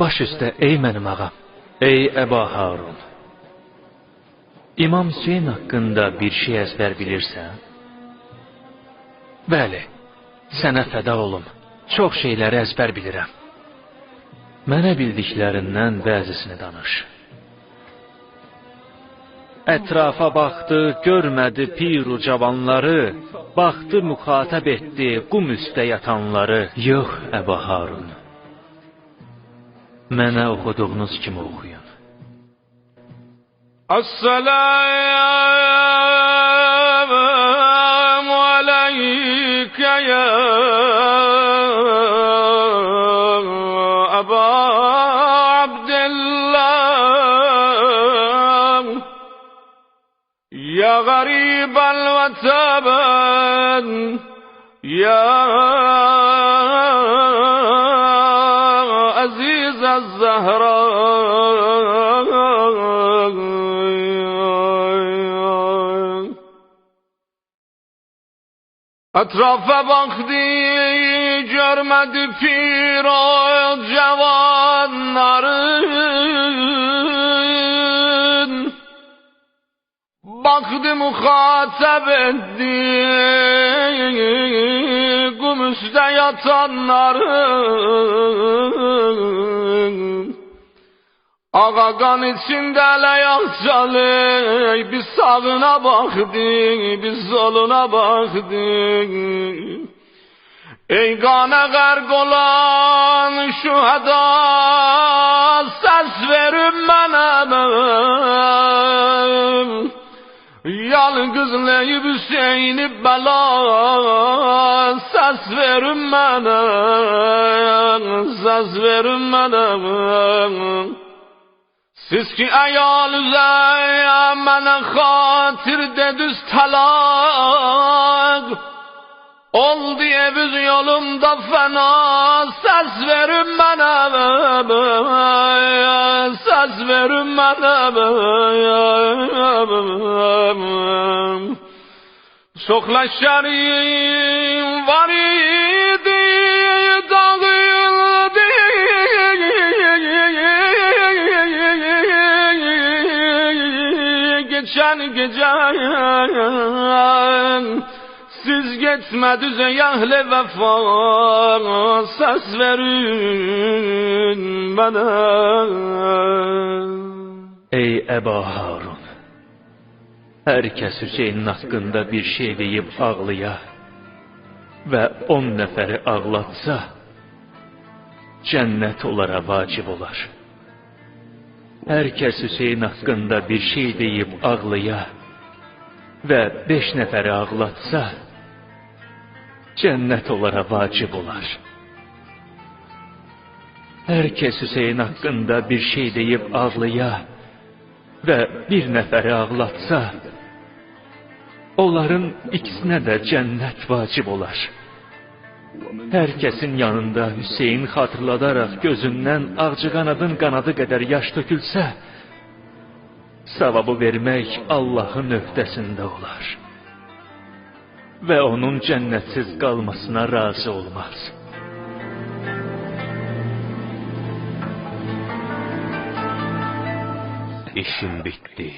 Baş üstə ey mənim ağam, ey Əba Harun. İmam Hüseyin haqqında bir şey əzbər bilirsən? Bəli, sənə fəda olum. Çox şeyləri əzbər bilirəm. Mənə bildiklərindən bəzisini danış. Ətrafa baxdı, görmədi piru cavanları, baxdı müxatəb etdi qum üstə yatanları. Yox, Əba Harun. Mənə oxuduğunuz kimi oxuyun. Esselamu aleykə ya Əba Abdillah, ya garibel vətəbən, ya aziz az-Zahra. Etrafa baktı, görmedi pir o cavanların. Baktı muhatap etti kum üstte yatanların. Ağa kan içinde leyak çalır, biz sağına baktık, biz soluna baktık. Ey kana gark olan şüheda, ses verin bana. Yalgızlayıp Hüseyin'i bela, ses verin bana, ses verin bana. Siz ki ayalüze mənə xatir dediniz talaq, oldu eviz yolumda fena, ses verin mənə, ses verin mənə. Çox ləşərim var idi, dağıldı. Geçen gece siz gitmediniz ey ehl-i vefa, ses verin bana. Ey Əba Harun, hər kəs Hüseynin haqqında bir şey deyib ağlıya və 10 nəfəri ağlatsa, cənnət onlara vacib olar. Hər kəs Hüseyin haqqında bir şey deyib ağlıya və 5 nəfəri ağlatsa, cənnət onlara vacib olar. Hər kəs Hüseyin haqqında bir şey deyib ağlıya və 1 nəfəri ağlatsa, onların ikisinə də cənnət vacib olar. Hər kəsin yanında Hüseyin xatırladaraq gözündən ağcı qanadın qanadı qədər yaş tökülsə, savabı vermək Allahın öhdəsində olar və onun cənnətsiz qalmasına razı olmaz. İşim bitti.